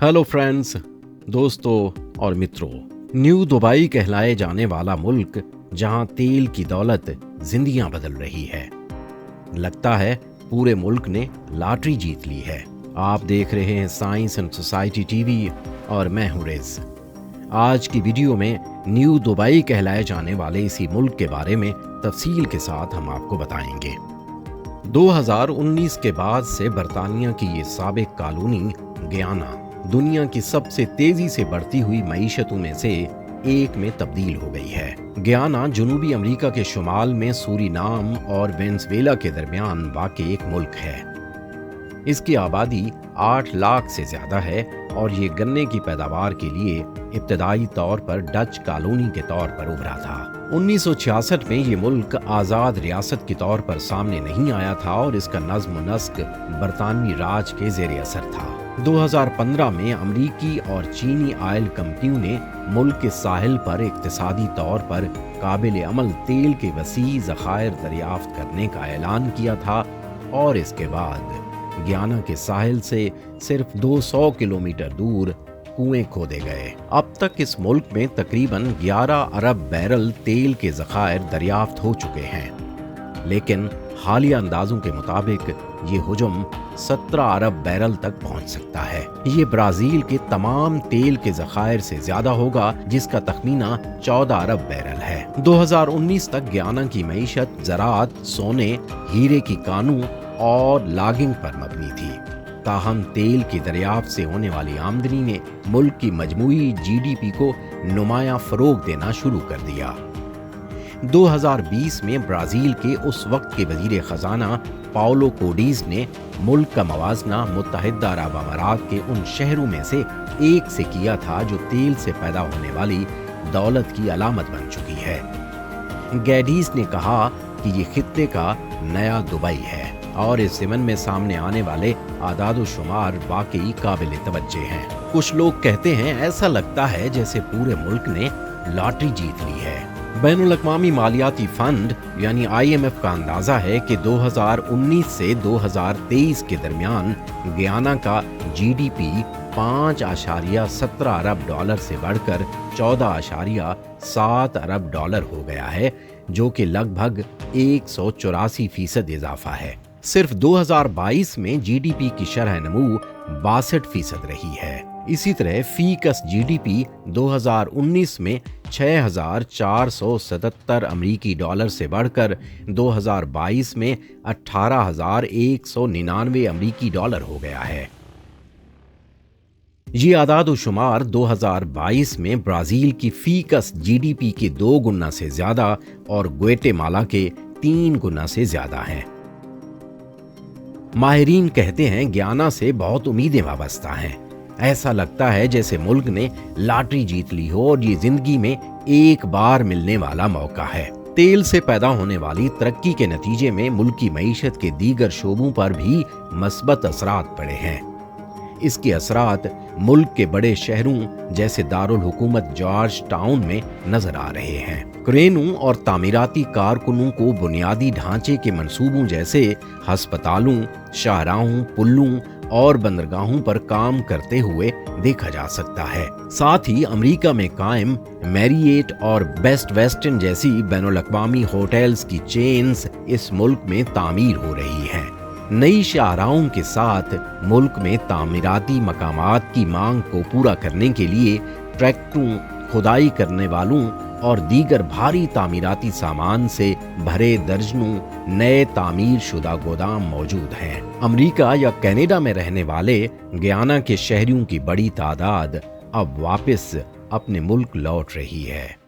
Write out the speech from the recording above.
Hello friends, दोस्तों और मित्रों। न्यू दुबई कहलाए जाने वाला मुल्क जहां तेल की दौलत जिंदगियां बदल रही है। लगता है पूरे मुल्क ने लॉटरी जीत ली है। आप देख रहे हैं साइंस एंड सोसाइटी टीवी और मैं हूं रेज। आज की वीडियो में न्यू दुबई कहलाए जाने वाले इसी मुल्क के बारे में तफसील के साथ हम आपको बताएंगे। 2019 के बाद से बरतानिया की ये साबिक कॉलोनी गयाना दुनिया की सबसे तेजी से बढ़ती हुई मईशतों में से एक में तब्दील हो गई है। गयाना जनूबी अमेरिका के शुमाल में सूरीनाम और वेनेजुएला के दरमियान वाक़ एक मुल्क है। इसकी आबादी 8 लाख से ज्यादा है और ये गन्ने की पैदावार के लिए इब्तदाई तौर पर डच कॉलोनी के तौर पर उभरा था। 1966 में ये मुल्क आज़ाद रियासत के तौर पर सामने नहीं आया था और इसका नज़्म व नस्क बरतानवी राज के ज़ेर असर था। 2015 में अमरीकी और चीनी ऑयल कंपनियों ने मुल्क के साहिल पर इक्तिसादी तौर पर काबिल अमल तेल के वसी ज़खायर दरियाफ्त करने का ऐलान किया था और इसके बाद गयाना के साहिल से सिर्फ 200 किलोमीटर दूर कुएं खोदे गए। अब तक इस मुल्क में तकरीबन 11 अरब बैरल तेल के ज़खायर दरियाफ्त हो चुके हैं, लेकिन हालिया अंदाजों के मुताबिक ये हुजम 17 अरब बैरल तक पहुंच सकता है। ये ब्राजील के तमाम तेल के ज़खायर से ज्यादा होगा, जिसका तखमीना 14 अरब बैरल है। 2019 तक गयाना की मईशत ज़राअत, सोने, हीरे की कानूं और लॉगिंग पर मबनी थी। ताहम तेल की दरियाफ्त से होने वाली आमदनी ने मुल्क की मजमूई जीडीपी को नुमायां फरोग देना शुरू कर दिया। 2020 में ब्राजील के उस वक्त के वजीर खजाना पाओलो कोडीज ने मुल्क का मवाजना मुत्तहिदा अरब अमारात के उन शहरों में से एक से किया था जो तेल से पैदा होने वाली दौलत की अलामत बन चुकी है। गैडीज ने कहा कि ये खित्ते का नया दुबई है और इस ज़मन में सामने आने वाले आदाद शुमार वाकई काबिल तवज्जो हैं। कुछ लोग कहते हैं ऐसा लगता है जैसे पूरे मुल्क ने लॉटरी जीत ली है। बैनुल-अक़वामी मालियाती फंड यानी IMF का अंदाजा है कि 2019 से 2023 के दरमियान गयाना का GDP 5.17 अरब डॉलर से बढ़कर 14.7 अरब डॉलर हो गया है, जो कि लगभग 184% इजाफा है। सिर्फ 2022 में GDP की शरह नमू 62% रही है। इसी तरह फीकस GDP 2019 में 6,477 अमरीकी डॉलर से बढ़कर 2022 में 18,199 अमरीकी डॉलर हो गया है। ये आदाद शुमार 2022 में ब्राजील की फीकस GDP के 2 गुना से ज्यादा और ग्वाटेमाला के 3 गुना से ज्यादा हैं। माहिरीन कहते हैं गयाना से बहुत उम्मीदें वाबस्ता हैं। ऐसा लगता है जैसे मुल्क ने लॉटरी जीत ली हो और ये जिंदगी में एक बार मिलने वाला मौका है। तेल से पैदा होने वाली तरक्की के नतीजे में मुल्क की मईशत के दीगर शोबों पर भी मस्बत असरात पड़े हैं। इसके असरात मुल्क के बड़े शहरों जैसे दारुल हुकूमत जॉर्ज टाउन में नजर आ रहे हैं। क्रेनों और तामीराती कारकुनों को बुनियादी ढांचे के मंसूबों जैसे हस्पतालों, शाहराहों, पुलों और बंदरगाहों पर काम करते हुए देखा जा सकता है। साथ ही अमेरिका में कायम मैरिएट और बेस्ट वेस्टर्न जैसी बैनुल-अक़वामी होटल्स की चेन्स इस मुल्क में तामीर हो रही हैं। नई शाहराहों के साथ मुल्क में तामीराती मकामात की मांग को पूरा करने के लिए ट्रैक्टरों, खुदाई करने वालों और दीगर भारी तामीराती सामान से भरे दर्जनों नए तामीर शुदा गोदाम मौजूद हैं। अमेरिका या कनाडा में रहने वाले गयाना के शहरियों की बड़ी तादाद अब वापस अपने मुल्क लौट रही है।